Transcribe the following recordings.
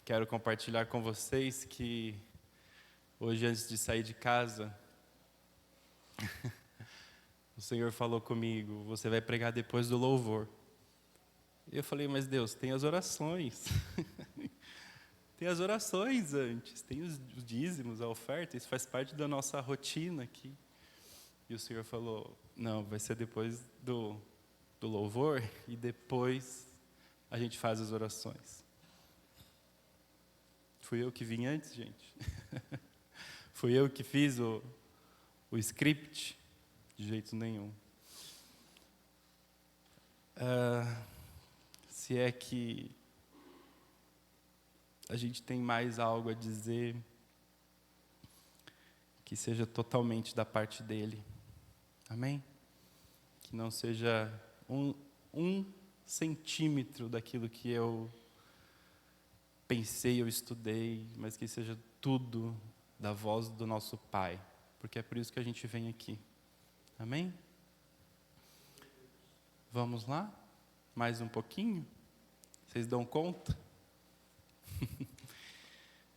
Quero compartilhar com vocês que hoje, antes de sair de casa, o Senhor falou comigo: você vai pregar depois do louvor. E eu falei: mas Deus, tem as orações. Tem as orações antes, tem os dízimos, a oferta, isso faz parte da nossa rotina aqui. E o Senhor falou: não, vai ser depois do louvor e depois a gente faz as orações. Fui eu que vim antes, gente? Fui eu que fiz o script? De jeito nenhum. Se é que a gente tem mais algo a dizer, que seja totalmente da parte dele. Amém? Que não seja um centímetro daquilo que eu pensei, eu estudei, mas que seja tudo da voz do nosso Pai, porque é por isso que a gente vem aqui. Amém? Vamos lá? Mais um pouquinho? Vocês dão conta?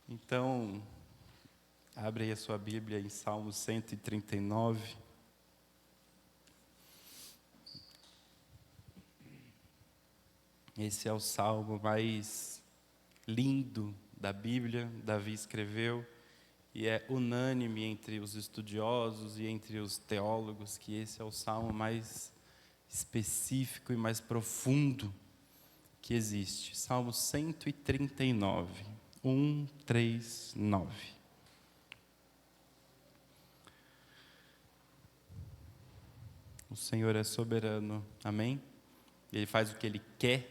Então, abre aí a sua Bíblia em Salmo 139. Esse é o salmo mais lindo da Bíblia. Davi escreveu, e é unânime entre os estudiosos e entre os teólogos que esse é o salmo mais específico e mais profundo que existe. Salmo 139, 1, 3, 9. O Senhor é soberano, amém? Ele faz o que Ele quer,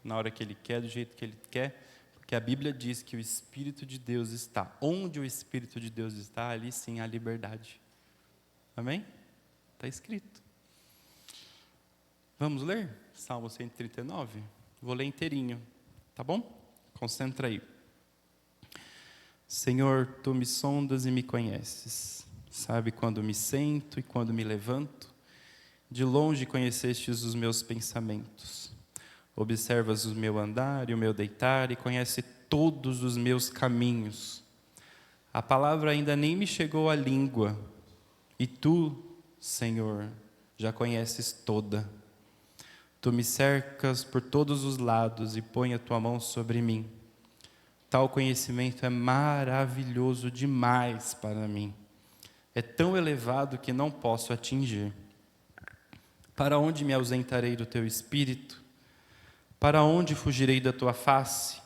na hora que Ele quer, do jeito que Ele quer, porque a Bíblia diz que o Espírito de Deus está. Onde o Espírito de Deus está, ali sim há liberdade. Amém? Está escrito. Vamos ler? Salmo 139? Vou ler inteirinho, tá bom? Concentra aí. Senhor, Tu me sondas e me conheces. Sabe quando me sento e quando me levanto? De longe conhecestes os meus pensamentos. Observas o meu andar e o meu deitar e conhece todos os meus caminhos. A palavra ainda nem me chegou à língua, e Tu, Senhor, já conheces toda. Tu me cercas por todos os lados e põe a Tua mão sobre mim. Tal conhecimento é maravilhoso demais para mim. É tão elevado que não posso atingir. Para onde me ausentarei do Teu Espírito? Para onde fugirei da Tua face?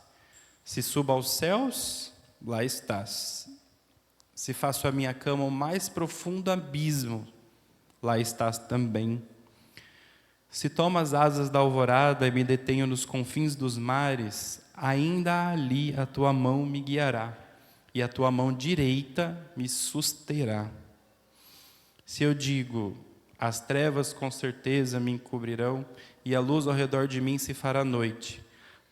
Se subo aos céus, lá estás. Se faço a minha cama o mais profundo abismo, lá estás também. Se tomo as asas da alvorada e me detenho nos confins dos mares, ainda ali a Tua mão me guiará, e a Tua mão direita me susterá. Se eu digo: as trevas com certeza me encobrirão, e a luz ao redor de mim se fará noite.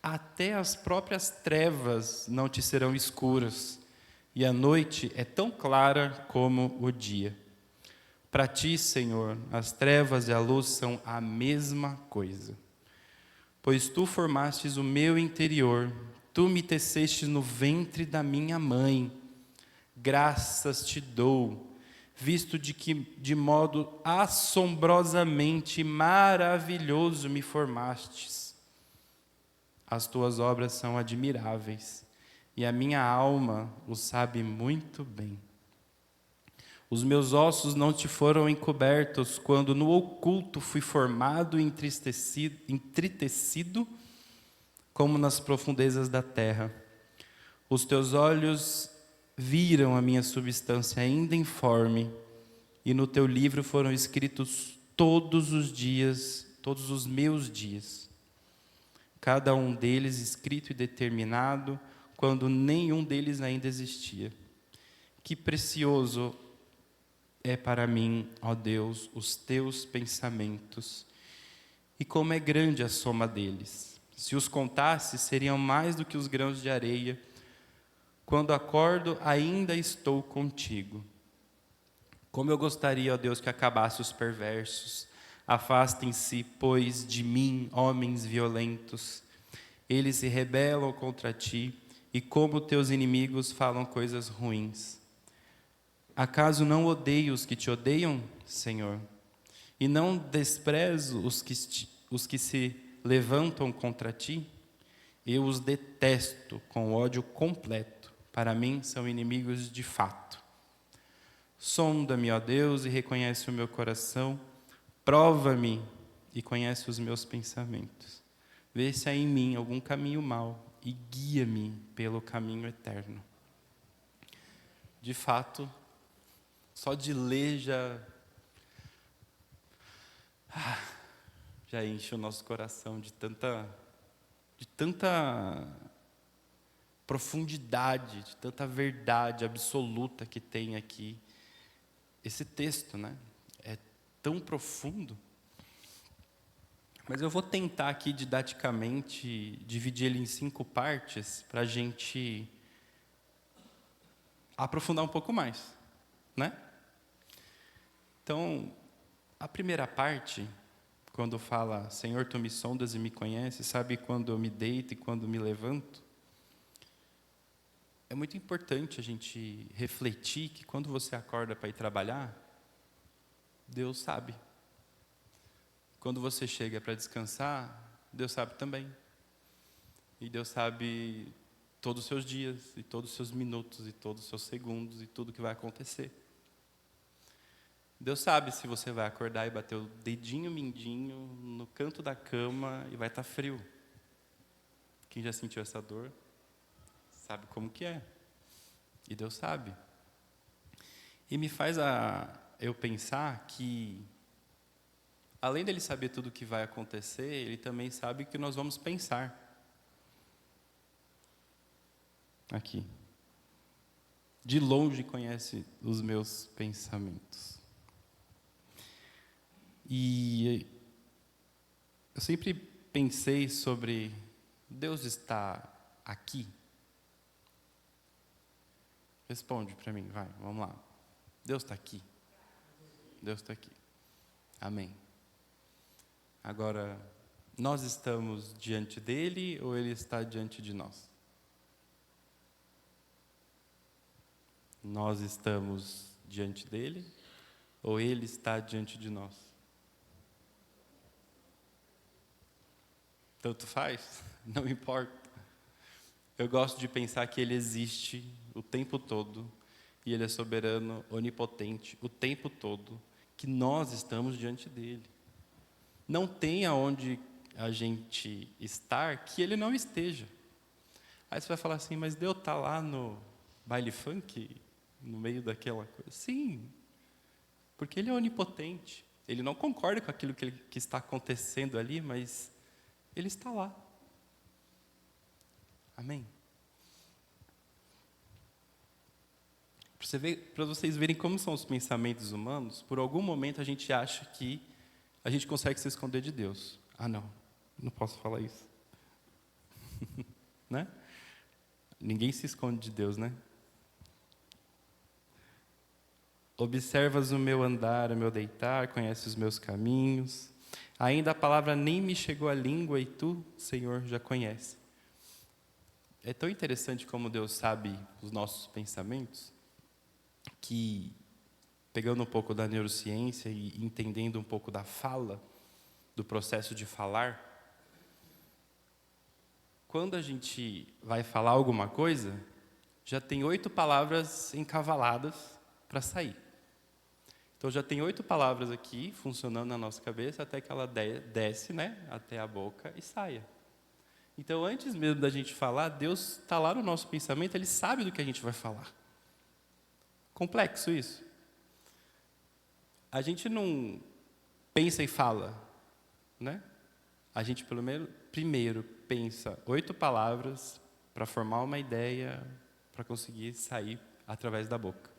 Até as próprias trevas não te serão escuras, e a noite é tão clara como o dia. Para ti, Senhor, as trevas e a luz são a mesma coisa. Pois Tu formastes o meu interior, Tu me teceste no ventre da minha mãe. Graças Te dou, visto de modo assombrosamente maravilhoso me formastes. As Tuas obras são admiráveis, e a minha alma o sabe muito bem. Os meus ossos não Te foram encobertos, quando no oculto fui formado e entritecido, como nas profundezas da terra. Os Teus olhos viram a minha substância ainda informe, e no Teu livro foram escritos todos os dias, todos os meus dias, cada um deles escrito e determinado, quando nenhum deles ainda existia. Que precioso é para mim, ó Deus, os Teus pensamentos, e como é grande a soma deles. Se os contasse, seriam mais do que os grãos de areia. Quando acordo, ainda estou contigo. Como eu gostaria, ó Deus, que acabasse os perversos. Afastem-se, pois, de mim, homens violentos. Eles se rebelam contra Ti e como teus inimigos falam coisas ruins. Acaso não odeio os que te odeiam, Senhor? E não desprezo os que se levantam contra ti? Eu os detesto com ódio completo. Para mim, são inimigos de fato. Sonda-me, ó Deus, e reconhece o meu coração. Prova-me e conhece os meus pensamentos. Vê se há em mim algum caminho mau e guia-me pelo caminho eterno. De fato, só de ler já enche o nosso coração de tanta profundidade, de tanta verdade absoluta que tem aqui. Esse texto, né? É tão profundo. Mas eu vou tentar aqui didaticamente dividir ele em 5 partes para a gente aprofundar um pouco mais, né? Então, a primeira parte, quando fala, Senhor, tu me sondas e me conheces, sabe quando eu me deito e quando me levanto, é muito importante a gente refletir que quando você acorda para ir trabalhar, Deus sabe. Quando você chega para descansar, Deus sabe também. E Deus sabe todos os seus dias, e todos os seus minutos, e todos os seus segundos, e tudo que vai acontecer. Deus sabe se você vai acordar e bater o dedinho mindinho no canto da cama e vai estar frio. Quem já sentiu essa dor, sabe como que é. E Deus sabe. E me faz eu pensar que, além dele saber tudo o que vai acontecer, ele também sabe o que nós vamos pensar. Aqui. De longe conhece os meus pensamentos. E eu sempre pensei sobre Deus está aqui. Responde para mim, vai, vamos lá. Deus está aqui. Deus está aqui. Amém. Agora, nós estamos diante dele ou ele está diante de nós? Nós estamos diante dele ou ele está diante de nós? Tanto faz, não importa. Eu gosto de pensar que ele existe o tempo todo e ele é soberano, onipotente, o tempo todo, que nós estamos diante dele. Não tem aonde a gente estar que ele não esteja. Aí você vai falar assim, mas Deus está lá no baile funk, no meio daquela coisa. Sim, porque ele é onipotente. Ele não concorda com aquilo que está acontecendo ali, mas ele está lá. Amém? Para vocês verem como são os pensamentos humanos, por algum momento a gente acha que a gente consegue se esconder de Deus. Ah, não posso falar isso. Né? Ninguém se esconde de Deus, né? Observas o meu andar, o meu deitar, conheces os meus caminhos. Ainda a palavra nem me chegou à língua e tu, Senhor, já conhece. É tão interessante como Deus sabe os nossos pensamentos, que, pegando um pouco da neurociência e entendendo um pouco da fala, do processo de falar, quando a gente vai falar alguma coisa, já tem 8 palavras encavaladas para sair. Então já tem 8 palavras aqui funcionando na nossa cabeça até que ela desce, né, até a boca e saia. Então antes mesmo da gente falar, Deus está lá no nosso pensamento, Ele sabe do que a gente vai falar. Complexo isso. A gente não pensa e fala, né? A gente primeiro pensa 8 palavras para formar uma ideia, para conseguir sair através da boca.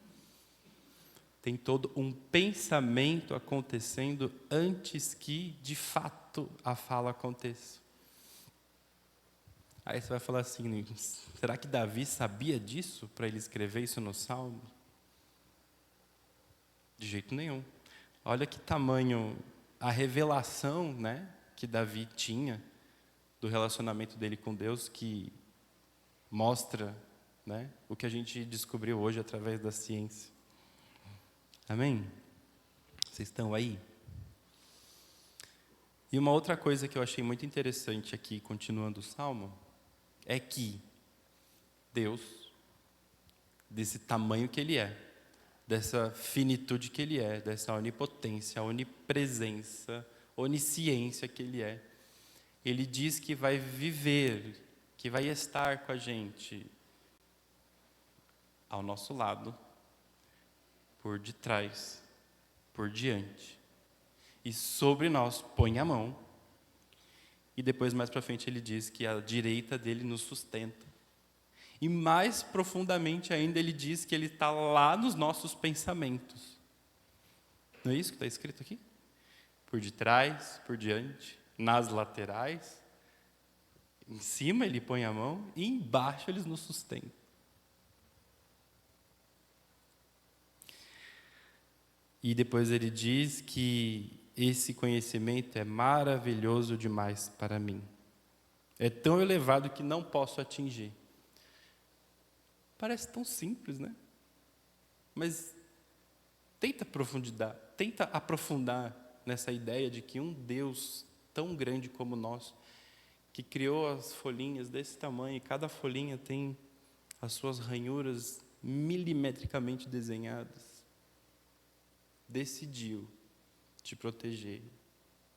Tem todo um pensamento acontecendo antes que, de fato, a fala aconteça. Aí você vai falar assim, será que Davi sabia disso para ele escrever isso no Salmo? De jeito nenhum. Olha que tamanho a revelação, né, que Davi tinha do relacionamento dele com Deus, que mostra, né, o que a gente descobriu hoje através da ciência. Amém? Vocês estão aí? E uma outra coisa que eu achei muito interessante aqui, continuando o Salmo, é que Deus, desse tamanho que Ele é, dessa finitude que Ele é, dessa onipotência, onipresença, onisciência que Ele é, Ele diz que vai viver, que vai estar com a gente ao nosso lado, por detrás, por diante, e sobre nós põe a mão, e depois mais para frente Ele diz que a direita dele nos sustenta. E mais profundamente ainda, Ele diz que Ele está lá nos nossos pensamentos. Não é isso que está escrito aqui? Por detrás, por diante, nas laterais, em cima Ele põe a mão e embaixo Ele nos sustenta. E depois Ele diz que esse conhecimento é maravilhoso demais para mim. É tão elevado que não posso atingir. Parece tão simples, né? Mas tenta aprofundar nessa ideia de que um Deus tão grande como o nosso, que criou as folhinhas desse tamanho, e cada folhinha tem as suas ranhuras milimetricamente desenhadas, decidiu te proteger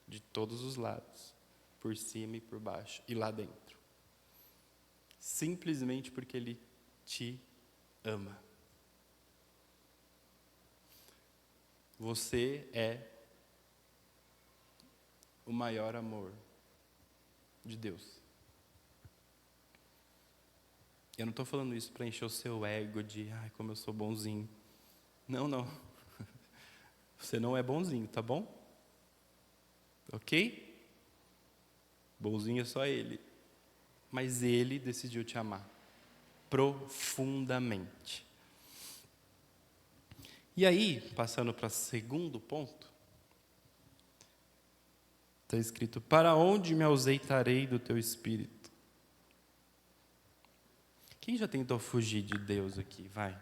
de todos os lados, por cima e por baixo, e lá dentro. Simplesmente porque Ele te ama. Você é o maior amor de Deus. Eu não estou falando isso para encher o seu ego de, ai, como eu sou bonzinho. Não, não. Você não é bonzinho, tá bom? Ok? Bonzinho é só Ele. Mas Ele decidiu te amar profundamente. E aí, passando para o segundo ponto, está escrito: para onde me ausentarei do teu espírito? Quem já tentou fugir de Deus aqui? Vai.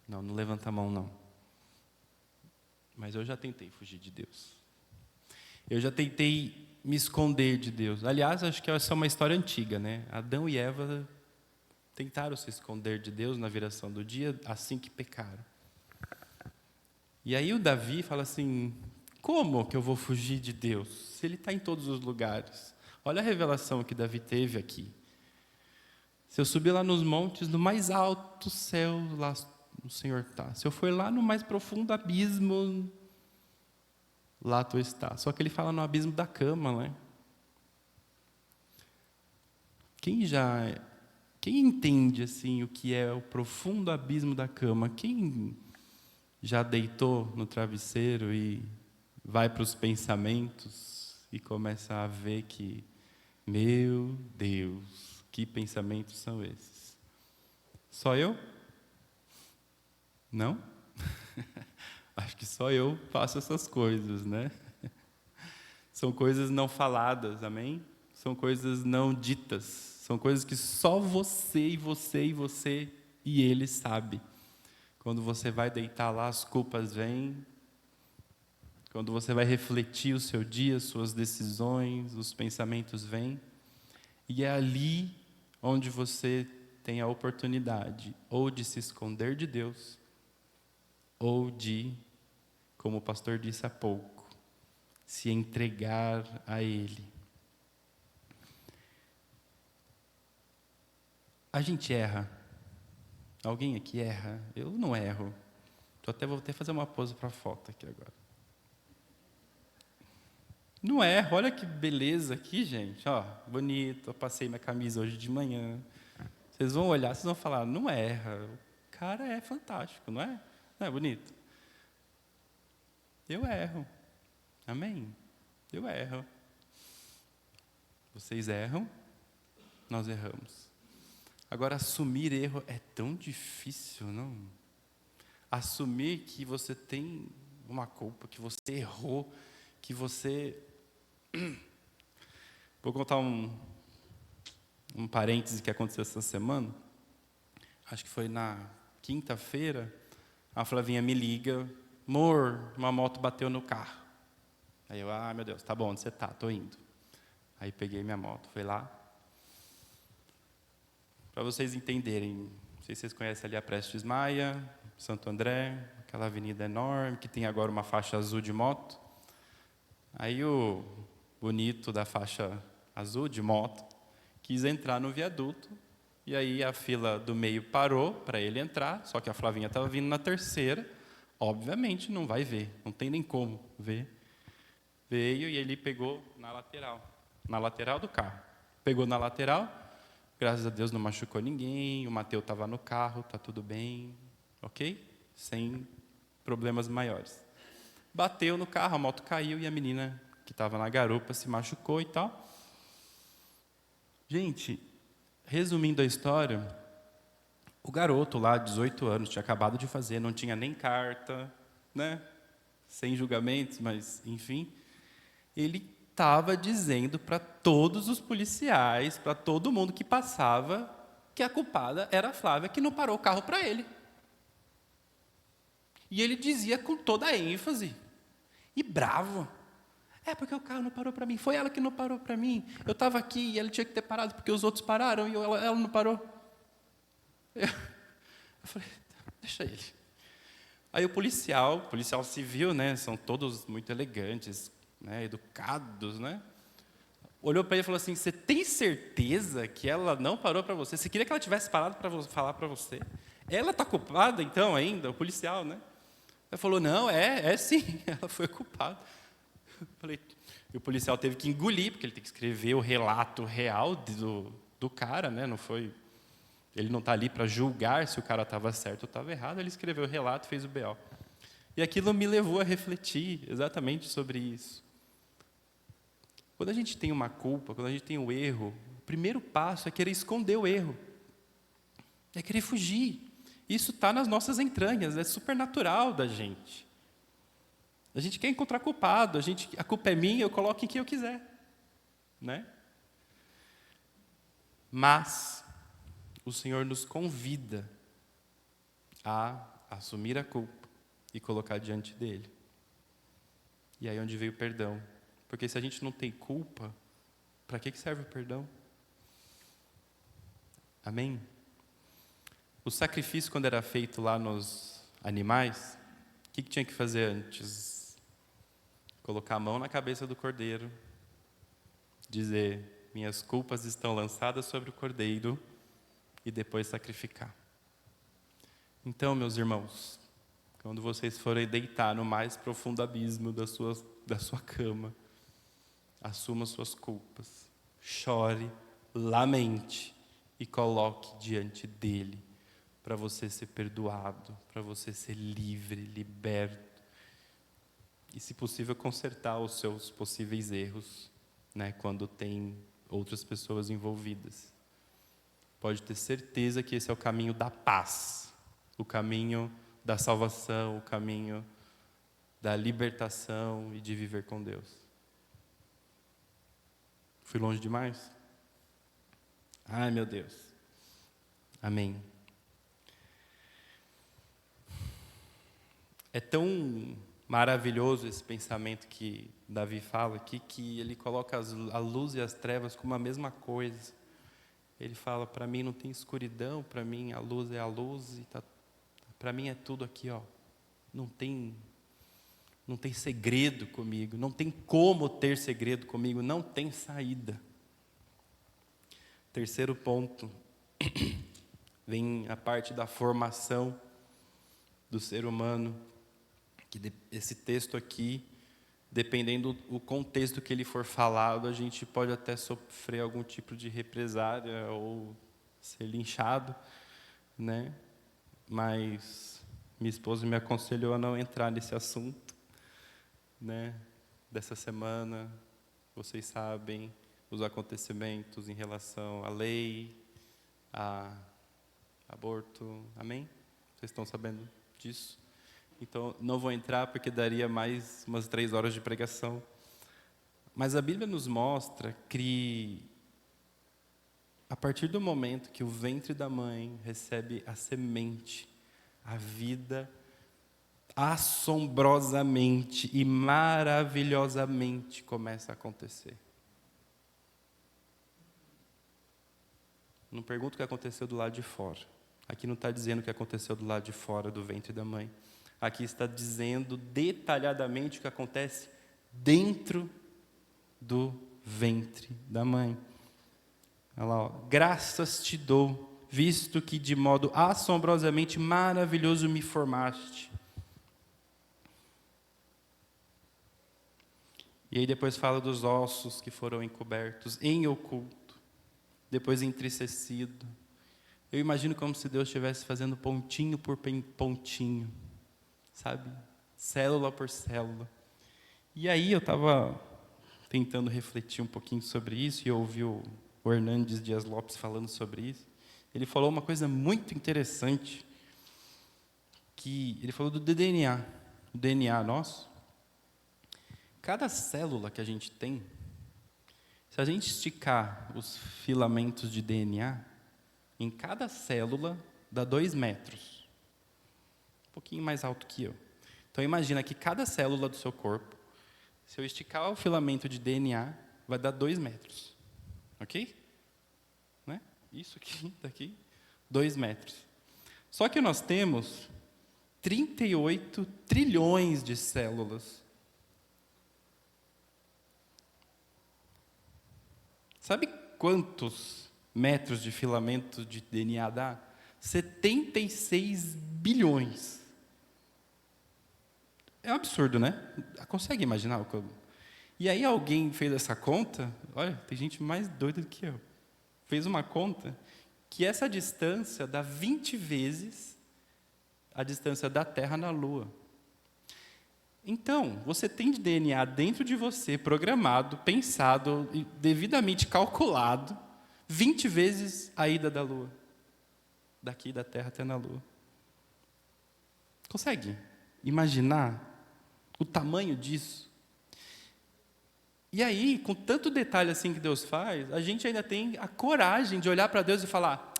Não, não levanta a mão não. Mas eu já tentei fugir de Deus. Eu já tentei me esconder de Deus. Aliás, acho que essa é uma história antiga, né? Adão e Eva tentaram se esconder de Deus na viração do dia, assim que pecaram. E aí o Davi fala assim: como que eu vou fugir de Deus, se Ele está em todos os lugares? Olha a revelação que Davi teve aqui. Se eu subir lá nos montes, no mais alto céu, lá o Senhor está. Se eu for lá no mais profundo abismo, lá tu está. Só que ele fala no abismo da cama, né? Quem entende assim o que é o profundo abismo da cama? Quem já deitou no travesseiro e vai para os pensamentos e começa a ver que, meu Deus, que pensamentos são esses? Só eu? Não? Acho que só eu faço essas coisas, né? São coisas não faladas, amém? São coisas não ditas. São coisas que só você e você e você e Ele sabe. Quando você vai deitar lá, as culpas vêm. Quando você vai refletir o seu dia, suas decisões, os pensamentos vêm. E é ali onde você tem a oportunidade ou de se esconder de Deus, ou de, como o pastor disse há pouco, se entregar a Ele. A gente erra. Alguém aqui erra? Eu não erro. Vou até fazer uma pose para a foto aqui agora. Não erro, olha que beleza aqui, gente. Ó, bonito, eu passei minha camisa hoje de manhã. Vocês vão olhar, vocês vão falar, não erra. O cara é fantástico, não é? Não é bonito? Eu erro. Amém? Eu erro. Vocês erram, nós erramos. Agora, assumir erro é tão difícil, não? Assumir que você tem uma culpa, que você errou, que você... Vou contar uma um parêntese que aconteceu essa semana. Acho que foi na quinta-feira, a Flavinha me liga, amor, uma moto bateu no carro. Aí eu, meu Deus, tá bom, onde você tá? Tô indo. Aí peguei minha moto, fui lá. Para vocês entenderem, não sei se vocês conhecem ali a Prestes Maia, Santo André, aquela avenida enorme, que tem agora uma faixa azul de moto. Aí o bonito da faixa azul de moto quis entrar no viaduto, e aí a fila do meio parou para ele entrar, só que a Flavinha estava vindo na terceira, obviamente não vai ver, não tem nem como ver. Veio e ele pegou na lateral do carro. Pegou na lateral, graças a Deus não machucou ninguém, o Mateus estava no carro, está tudo bem, ok? Sem problemas maiores. Bateu no carro, a moto caiu e a menina que estava na garupa se machucou e tal. Gente, resumindo a história, o garoto lá, 18 anos, tinha acabado de fazer, não tinha nem carta, né? Sem julgamentos, mas enfim. Ele estava dizendo para todos os policiais, para todo mundo que passava, que a culpada era a Flávia, que não parou o carro para ele. E ele dizia com toda a ênfase, e bravo. É porque o carro não parou para mim, foi ela que não parou para mim. Eu estava aqui e ela tinha que ter parado porque os outros pararam e ela não parou. Eu falei, deixa ele. Aí o policial civil, né, são todos muito elegantes, né, educados, né? Olhou para ele e falou assim, você tem certeza que ela não parou para você? Você queria que ela tivesse parado para falar para você? Ela está culpada então ainda, o policial, né? Ele falou, não, é sim, ela foi culpada. Eu falei, e o policial teve que engolir, porque ele tem que escrever o relato real do cara, né? Não foi, ele não está ali para julgar se o cara estava certo ou estava errado, ele escreveu o relato, fez o BO. E aquilo me levou a refletir exatamente sobre isso. Quando a gente tem uma culpa, quando a gente tem um erro, o primeiro passo é querer esconder o erro. É querer fugir. Isso está nas nossas entranhas, é super natural da gente. A gente quer encontrar culpado, a culpa é minha, eu coloco em quem eu quiser. Né? Mas o Senhor nos convida a assumir a culpa e colocar diante dele. E aí é onde veio o perdão. Porque se a gente não tem culpa, para que serve o perdão? Amém? O sacrifício, quando era feito lá nos animais, o que tinha que fazer antes? Colocar a mão na cabeça do cordeiro, dizer, minhas culpas estão lançadas sobre o cordeiro, e depois sacrificar. Então, meus irmãos, quando vocês forem deitar no mais profundo abismo da sua cama, assuma suas culpas, chore, lamente e coloque diante dele, para você ser perdoado, para você ser livre, liberto, e se possível consertar os seus possíveis erros, né, quando tem outras pessoas envolvidas. Pode ter certeza que esse é o caminho da paz, o caminho da salvação, o caminho da libertação e de viver com Deus. Fui longe demais? Ai, meu Deus. Amém. É tão maravilhoso esse pensamento que Davi fala aqui, que ele coloca a luz e as trevas como a mesma coisa. Ele fala, para mim não tem escuridão, para mim a luz é a luz, e para mim é tudo aqui, ó. Não tem segredo comigo, não tem como ter segredo comigo, não tem saída. Terceiro ponto, vem a parte da formação do ser humano, que esse texto aqui, dependendo do contexto que ele for falado, a gente pode até sofrer algum tipo de represália ou ser linchado, né? Mas minha esposa me aconselhou a não entrar nesse assunto, né? Dessa semana, vocês sabem os acontecimentos em relação à lei, a aborto, amém? Vocês estão sabendo disso? Então, não vou entrar porque daria mais umas 3 horas de pregação. Mas a Bíblia nos mostra que a partir do momento que o ventre da mãe recebe a semente, a vida assombrosamente e maravilhosamente começa a acontecer. Não pergunto o que aconteceu do lado de fora. Aqui não está dizendo o que aconteceu do lado de fora do ventre da mãe. Aqui está dizendo detalhadamente o que acontece dentro do ventre da mãe. Olha lá, ó. Graças te dou, visto que de modo assombrosamente maravilhoso me formaste. E aí depois fala dos ossos que foram encobertos em oculto, depois entristecido. Eu imagino como se Deus estivesse fazendo pontinho por pontinho, sabe? Célula por célula. E aí eu estava tentando refletir um pouquinho sobre isso, e eu ouvi o Hernandes Dias Lopes falando sobre isso. Ele falou uma coisa muito interessante, que ele falou do DNA, o DNA nosso. Cada célula que a gente tem, se a gente esticar os filamentos de DNA, em cada célula dá 2 metros. Um pouquinho mais alto que eu. Então imagina que cada célula do seu corpo, se eu esticar o filamento de DNA, vai dar 2 metros. Ok? Né? Isso aqui, daqui, 2 metros. Só que nós temos 38 trilhões de células. Sabe quantos metros de filamento de DNA dá? 76 bilhões. É um absurdo, né? Consegue imaginar o que eu... E aí alguém fez essa conta, olha, tem gente mais doida do que eu, fez uma conta que essa distância dá 20 vezes a distância da Terra na Lua. Então, você tem de DNA dentro de você, programado, pensado e devidamente calculado, 20 vezes a ida da Lua. Daqui da Terra até na Lua. Consegue imaginar o tamanho disso? E aí, com tanto detalhe assim que Deus faz, a gente ainda tem a coragem de olhar para Deus e falar: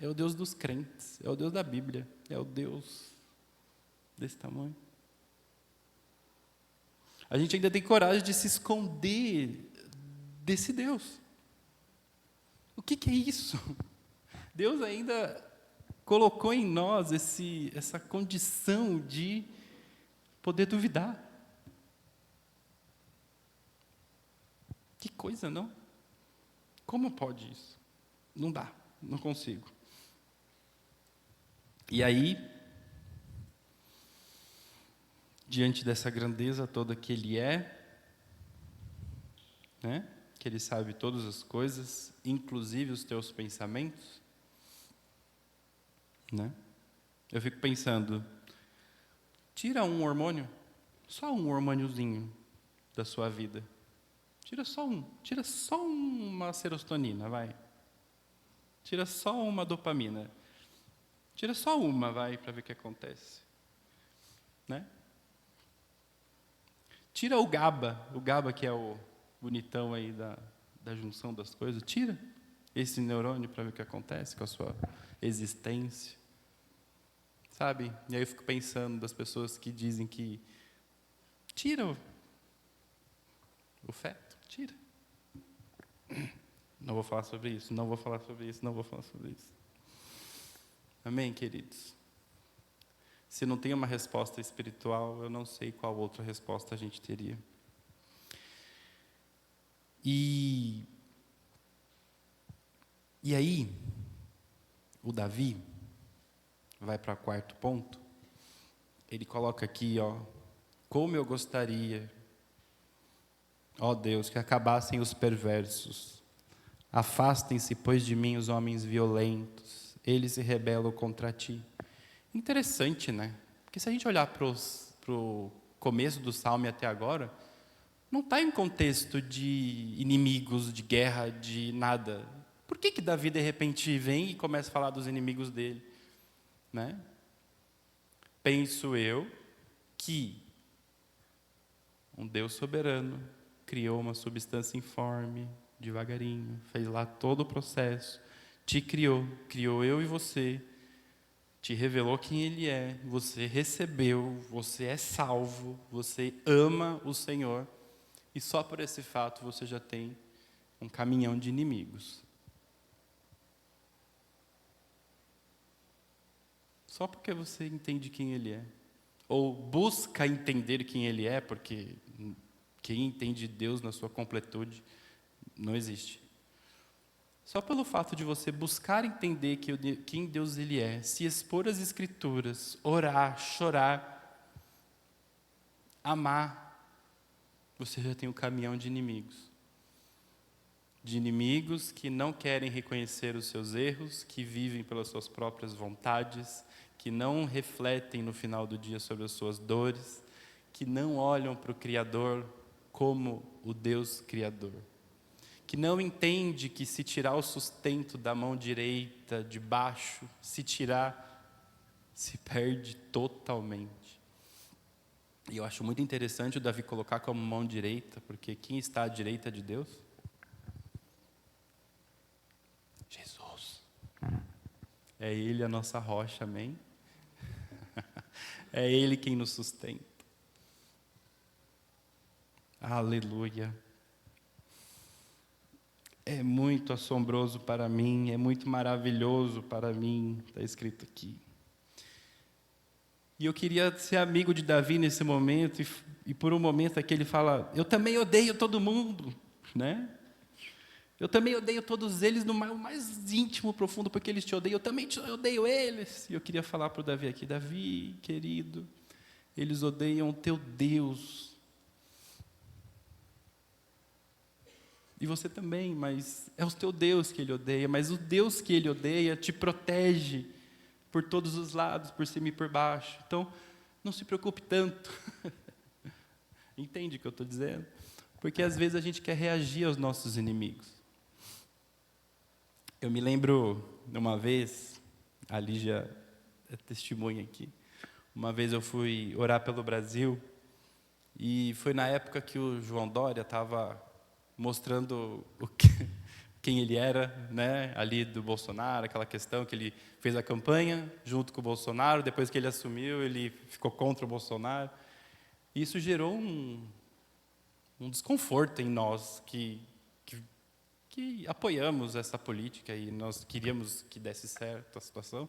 é o Deus dos crentes, é o Deus da Bíblia, é o Deus desse tamanho. A gente ainda tem coragem de se esconder desse Deus. O que é isso? Deus ainda colocou em nós essa condição de poder duvidar. Que coisa, não? Como pode isso? Não dá, não consigo. E aí, diante dessa grandeza toda que Ele é, né? Que Ele sabe todas as coisas, inclusive os teus pensamentos, né? Eu fico pensando, tira um hormônio, só um hormôniozinho da sua vida. Tira só uma serotonina, vai. Tira só uma dopamina. Tira só uma, vai, para ver o que acontece. Né? Tira o GABA que é o bonitão aí da junção das coisas, tira esse neurônio para ver o que acontece com a sua existência. Sabe? E aí eu fico pensando das pessoas que dizem que tira o feto, tira. Não vou falar sobre isso, não vou falar sobre isso, não vou falar sobre isso. Amém, queridos? Se não tem uma resposta espiritual, eu não sei qual outra resposta a gente teria. E aí, o Davi vai para o 4º ponto. Ele coloca aqui, como eu gostaria, Deus, que acabassem os perversos. Afastem-se, pois, de mim os homens violentos. Eles se rebelam contra ti. Interessante, né? Porque se a gente olhar para o começo do Salmo até agora, não está em contexto de inimigos, de guerra, de nada. Por que Davi, de repente, vem e começa a falar dos inimigos dele? Né? Penso eu que um Deus soberano criou uma substância informe, devagarinho, fez lá todo o processo, te criou, criou eu e você, te revelou quem Ele é, você recebeu, você é salvo, você ama o Senhor, e só por esse fato você já tem um caminhão de inimigos. Só porque você entende quem Ele é, ou busca entender quem Ele é, porque quem entende Deus na sua completude não existe. Só pelo fato de você buscar entender quem Deus Ele é, se expor às Escrituras, orar, chorar, amar, você já tem um caminhão de inimigos. De inimigos que não querem reconhecer os seus erros, que vivem pelas suas próprias vontades, que não refletem no final do dia sobre as suas dores, que não olham para o Criador como o Deus Criador, que não entende que se tirar o sustento da mão direita, de baixo, se tirar, se perde totalmente. E eu acho muito interessante o Davi colocar como mão direita, porque quem está à direita de Deus? Jesus. É Ele a nossa rocha, amém? É Ele quem nos sustenta. Aleluia. É muito assombroso para mim, é muito maravilhoso para mim, está escrito aqui. E eu queria ser amigo de Davi nesse momento, e por um momento aqui ele fala, eu também odeio todo mundo, né? Eu também odeio todos eles no mais íntimo, profundo, porque eles te odeiam, eu também odeio eles. E eu queria falar para o Davi aqui, Davi, querido, eles odeiam o teu Deus. E você também, mas é o teu Deus que ele odeia, mas o Deus que ele odeia te protege por todos os lados, por cima e por baixo. Então, não se preocupe tanto. Entende o que eu estou dizendo? Porque às vezes a gente quer reagir aos nossos inimigos. Eu me lembro, uma vez, a Lígia é testemunha aqui, uma vez eu fui orar pelo Brasil, e foi na época que o João Dória estava mostrando quem ele era, né, ali do Bolsonaro, aquela questão que ele fez a campanha junto com o Bolsonaro, depois que ele assumiu, ele ficou contra o Bolsonaro. E isso gerou um desconforto em nós que apoiamos essa política e nós queríamos que desse certo a situação.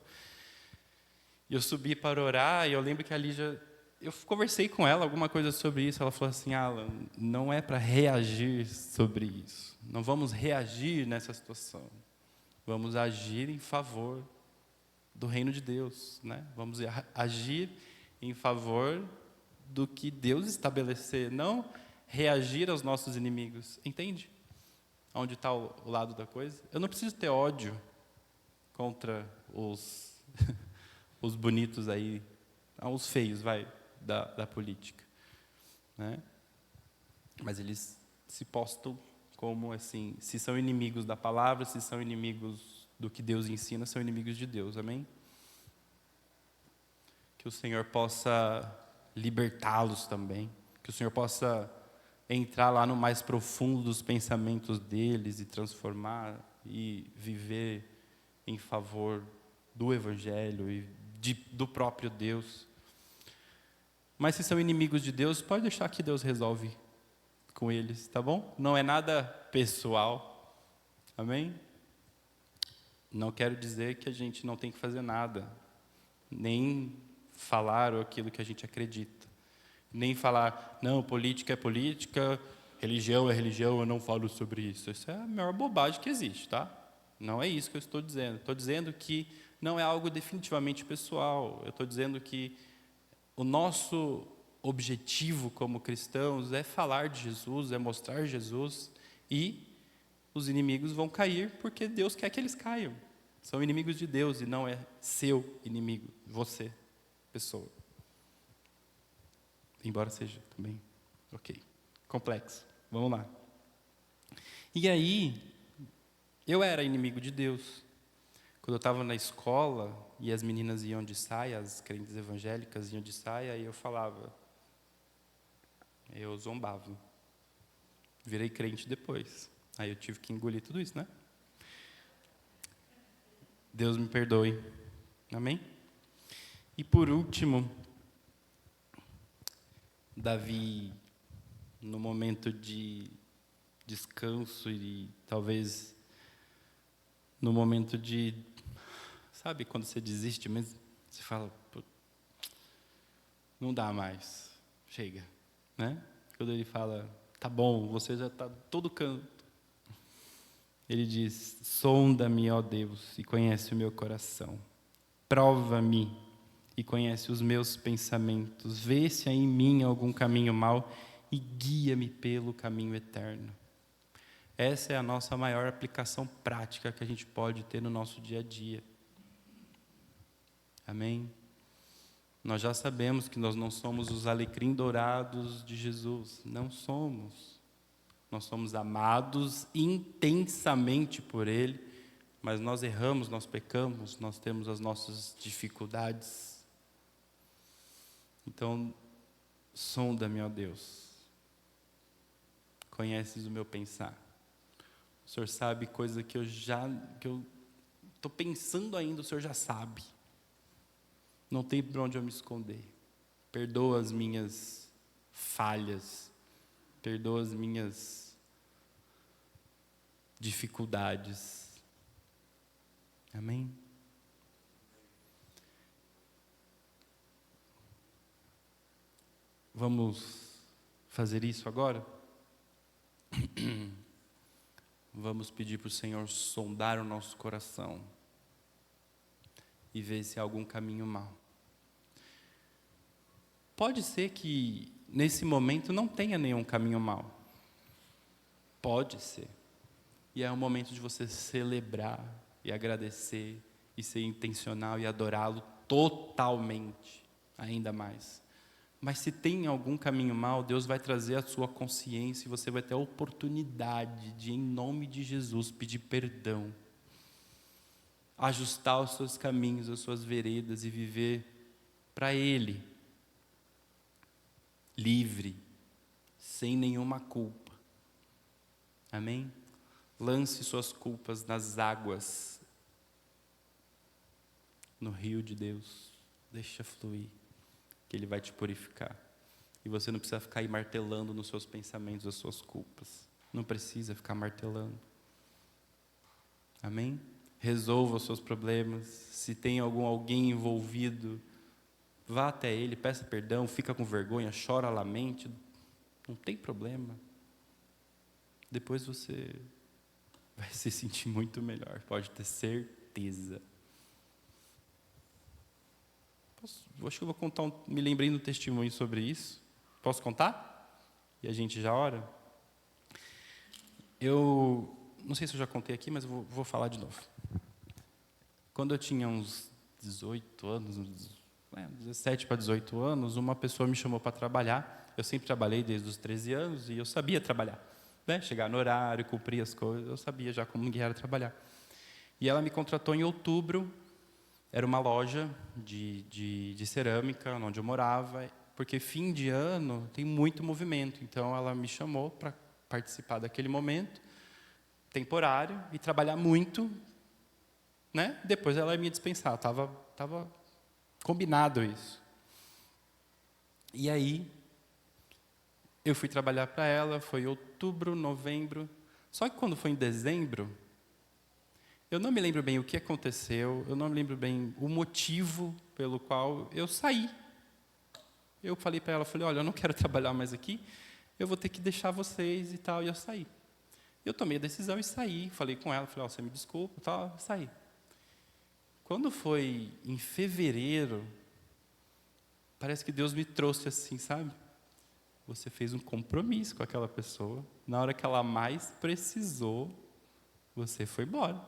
E eu subi para orar e eu lembro que a Lígia, eu conversei com ela alguma coisa sobre isso, ela falou assim, Alan, não é para reagir sobre isso, não vamos reagir nessa situação, vamos agir em favor do reino de Deus, né? Vamos agir em favor do que Deus estabelecer, não reagir aos nossos inimigos, entende? Onde está o lado da coisa? Eu não preciso ter ódio contra os bonitos aí, os feios, da política, né? Mas eles se postam como assim, se são inimigos da palavra, se são inimigos do que Deus ensina, são inimigos de Deus, amém? Que o Senhor possa libertá-los também, que o Senhor possa entrar lá no mais profundo dos pensamentos deles e transformar e viver em favor do Evangelho e do próprio Deus. Mas se são inimigos de Deus, pode deixar que Deus resolve com eles, tá bom? Não é nada pessoal, amém? Não quero dizer que a gente não tem que fazer nada, nem falar aquilo que a gente acredita. Nem falar, não, política é política, religião é religião, eu não falo sobre isso. Isso é a maior bobagem que existe, tá? Não é isso que eu estou dizendo. Estou dizendo que não é algo definitivamente pessoal. Eu estou dizendo que o nosso objetivo como cristãos é falar de Jesus, é mostrar Jesus, e os inimigos vão cair porque Deus quer que eles caiam. São inimigos de Deus e não é seu inimigo, você, pessoa. Embora seja também, ok, complexo, vamos lá. E aí, eu era inimigo de Deus. Quando eu estava na escola, e as meninas iam de saia, as crentes evangélicas iam de saia, e eu falava, eu zombava. Virei crente depois. Aí eu tive que engolir tudo isso, né? Deus me perdoe. Amém? E por último, Davi, no momento de descanso e talvez no momento de, sabe, quando você desiste mesmo, você fala, não dá mais, chega, né? Quando ele fala, tá bom, você já está todo canto. Ele diz, sonda-me, ó Deus, e conhece o meu coração. Prova-me e conhece os meus pensamentos. Vê se há em mim algum caminho mau e guia-me pelo caminho eterno. Essa é a nossa maior aplicação prática que a gente pode ter no nosso dia a dia. Amém? Nós já sabemos que nós não somos os alecrim dourados de Jesus. Não somos. Nós somos amados intensamente por Ele, mas nós erramos, nós pecamos, nós temos as nossas dificuldades. Então, sonda-me, ó Deus. Conheces o meu pensar. O Senhor sabe coisa que eu estou pensando ainda, o Senhor já sabe. Não tem por onde eu me esconder. Perdoa as minhas falhas. Perdoa as minhas dificuldades. Amém? Vamos fazer isso agora? Vamos pedir para o Senhor sondar o nosso coração e ver se há algum caminho mau. Pode ser que nesse momento não tenha nenhum caminho mau. Pode ser. E é um momento de você celebrar e agradecer e ser intencional e adorá-lo totalmente, ainda mais. Mas se tem algum caminho mau, Deus vai trazer a sua consciência e você vai ter a oportunidade de, em nome de Jesus, pedir perdão. Ajustar os seus caminhos, as suas veredas e viver para Ele. Livre, sem nenhuma culpa. Amém? Lance suas culpas nas águas, no rio de Deus. Deixa fluir, que Ele vai te purificar. E você não precisa ficar aí martelando nos seus pensamentos as suas culpas. Não precisa ficar martelando. Amém? Resolva os seus problemas. Se tem alguém envolvido, vá até Ele, peça perdão, fica com vergonha, chora, lamente. Não tem problema. Depois você vai se sentir muito melhor, pode ter certeza. Acho que eu vou contar, me lembrei do testemunho sobre isso. Posso contar? E a gente já ora? Eu não sei se eu já contei aqui, mas eu vou falar de novo. Quando eu tinha uns 18 anos, 17 para 18 anos, uma pessoa me chamou para trabalhar. Eu sempre trabalhei desde os 13 anos e eu sabia trabalhar. Né? Chegar no horário, cumprir as coisas, eu sabia já como era trabalhar. E ela me contratou em outubro, era uma loja de cerâmica, onde eu morava, porque fim de ano tem muito movimento, então ela me chamou para participar daquele momento, temporário, e trabalhar muito, né? Depois ela ia me dispensar, estava combinado isso. E aí, eu fui trabalhar para ela, foi outubro, novembro. Só que quando foi em dezembro, eu não me lembro bem o que aconteceu, eu não me lembro bem o motivo pelo qual eu saí. Eu falei para ela, olha, eu não quero trabalhar mais aqui, eu vou ter que deixar vocês e tal, e eu saí. Eu tomei a decisão e saí, falei com ela, você me desculpa, tal, saí. Quando foi em fevereiro, parece que Deus me trouxe assim, sabe? Você fez um compromisso com aquela pessoa. Na hora que ela mais precisou, você foi embora.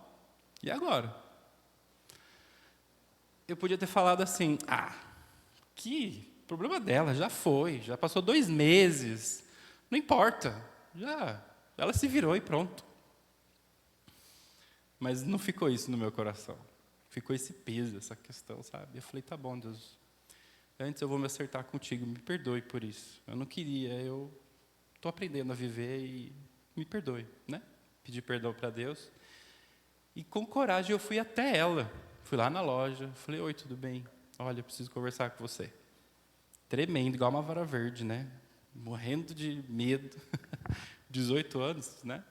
E agora? Eu podia ter falado assim, que problema dela, já foi, já passou 2 meses, não importa, já, ela se virou e pronto. Mas não ficou isso no meu coração. Ficou esse peso, essa questão, sabe? Eu falei, tá bom, Deus, antes eu vou me acertar contigo, me perdoe por isso. Eu não queria, eu estou aprendendo a viver e me perdoe, né? pedi perdão para Deus. E com coragem eu fui até ela. Fui lá na loja, falei, oi, tudo bem? Olha, eu preciso conversar com você. Tremendo, igual uma vara verde, né? Morrendo de medo. 18 anos, né?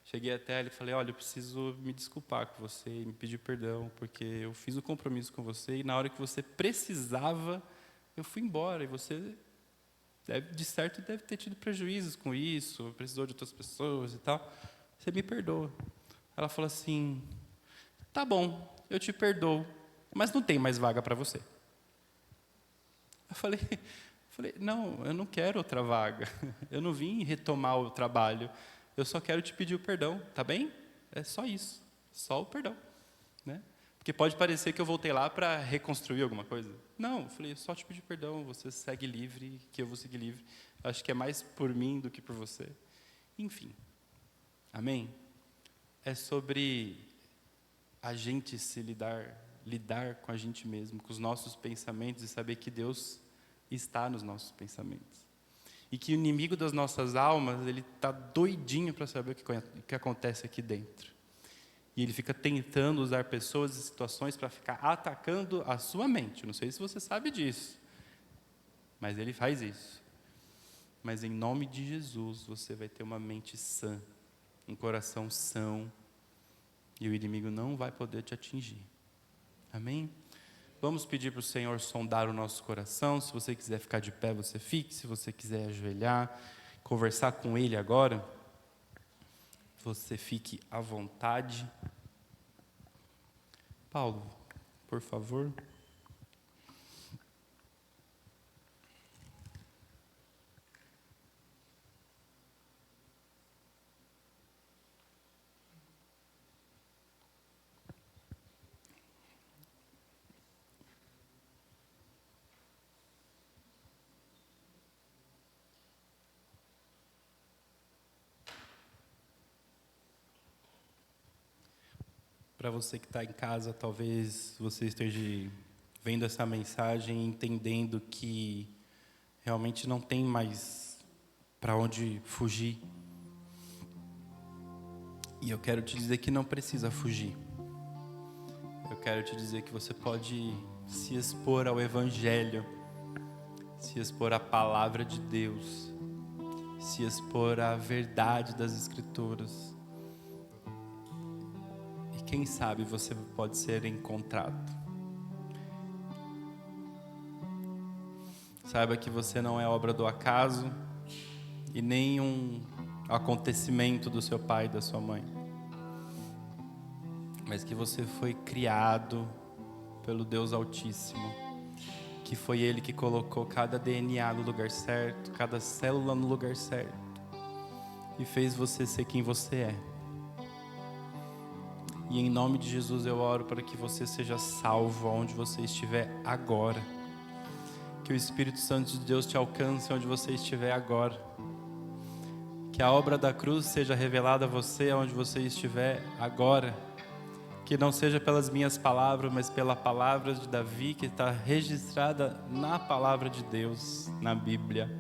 Cheguei até ela e falei, olha, eu preciso me desculpar com você, me pedir perdão, porque eu fiz um compromisso com você e na hora que você precisava, eu fui embora. E você, de certo, deve ter tido prejuízos com isso, precisou de outras pessoas e tal. Você me perdoa. Ela falou assim, tá bom, eu te perdoo, mas não tem mais vaga para você. Eu falei, não, eu não quero outra vaga. Eu não vim retomar o trabalho. Eu só quero te pedir o perdão, tá bem? É só isso, só o perdão, né? Porque pode parecer que eu voltei lá para reconstruir alguma coisa. Não, eu falei, só te pedir perdão, você segue livre, que eu vou seguir livre. Acho que é mais por mim do que por você. Enfim, amém? É sobre a gente se lidar com a gente mesmo, com os nossos pensamentos e saber que Deus está nos nossos pensamentos. E que o inimigo das nossas almas, ele está doidinho para saber o que acontece aqui dentro. E ele fica tentando usar pessoas e situações para ficar atacando a sua mente. Não sei se você sabe disso, mas ele faz isso. Mas em nome de Jesus, você vai ter uma mente sã, um coração são, e o inimigo não vai poder te atingir. Amém? Vamos pedir para o Senhor sondar o nosso coração. Se você quiser ficar de pé, você fique. Se você quiser ajoelhar, conversar com Ele agora, você fique à vontade. Paulo, por favor. Para você que está em casa, talvez você esteja vendo essa mensagem e entendendo que realmente não tem mais para onde fugir. E eu quero te dizer que não precisa fugir. Eu quero te dizer que você pode se expor ao Evangelho, se expor à Palavra de Deus, se expor à verdade das Escrituras. Quem sabe você pode ser encontrado. Saiba que você não é obra do acaso e nem um acontecimento do seu pai e da sua mãe, mas que você foi criado pelo Deus Altíssimo, que foi Ele que colocou cada DNA no lugar certo, cada célula no lugar certo e fez você ser quem você é. E em nome de Jesus eu oro para que você seja salvo onde você estiver agora. Que o Espírito Santo de Deus te alcance onde você estiver agora. Que a obra da cruz seja revelada a você onde você estiver agora. Que não seja pelas minhas palavras, mas pela palavra de Davi, que está registrada na palavra de Deus, na Bíblia.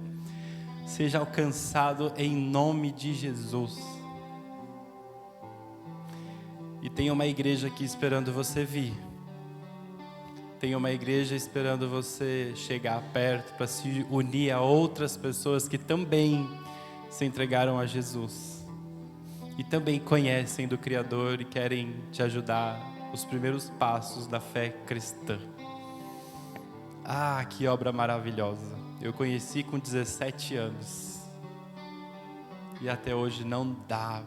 Seja alcançado em nome de Jesus. E tem uma igreja aqui esperando você vir. Tem uma igreja esperando você chegar perto para se unir a outras pessoas que também se entregaram a Jesus. E também conhecem do Criador e querem te ajudar os primeiros passos da fé cristã. Ah, que obra maravilhosa. Eu conheci com 17 anos. E até hoje não dá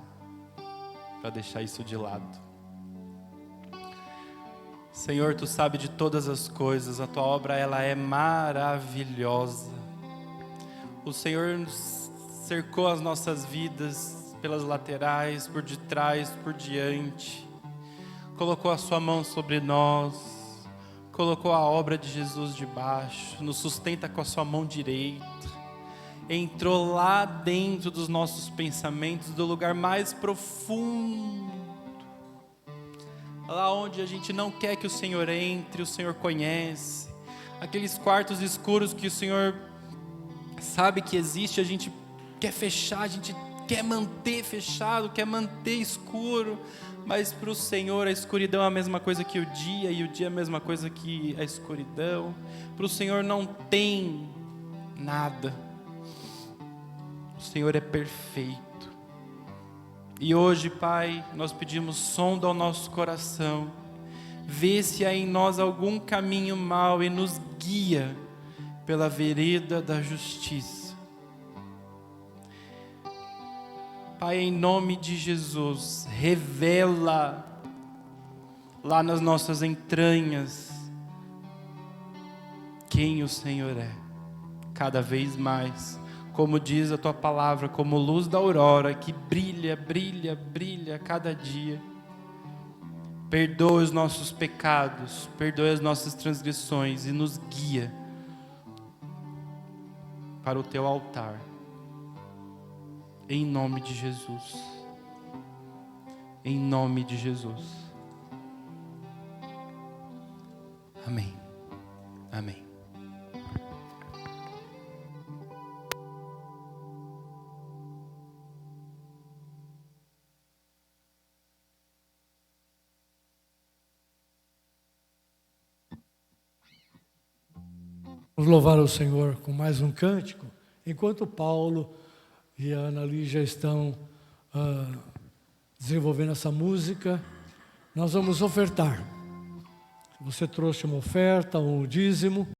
para deixar isso de lado. Senhor, Tu sabe de todas as coisas, a Tua obra ela é maravilhosa. O Senhor cercou as nossas vidas pelas laterais, por detrás, por diante. Colocou a Sua mão sobre nós, colocou a obra de Jesus debaixo, nos sustenta com a Sua mão direita. Entrou lá dentro dos nossos pensamentos, do lugar mais profundo. Lá onde a gente não quer que o Senhor entre, o Senhor conhece. Aqueles quartos escuros que o Senhor sabe que existe, a gente quer fechar, a gente quer manter fechado, quer manter escuro, mas para o Senhor a escuridão é a mesma coisa que o dia, e o dia é a mesma coisa que a escuridão. Para o Senhor não tem nada. O Senhor é perfeito. E hoje, Pai, nós pedimos sonda ao nosso coração, vê se há em nós algum caminho mau e nos guia pela vereda da justiça. Pai, em nome de Jesus, revela lá nas nossas entranhas quem o Senhor é, cada vez mais, como diz a Tua palavra, como luz da aurora que brilha, brilha, brilha a cada dia. Perdoa os nossos pecados, perdoa as nossas transgressões e nos guia para o Teu altar. Em nome de Jesus. Em nome de Jesus. Amém. Amém. Vamos louvar o Senhor com mais um cântico, enquanto Paulo e a Ana Lígia estão desenvolvendo essa música. Nós vamos ofertar. Você trouxe uma oferta, um dízimo.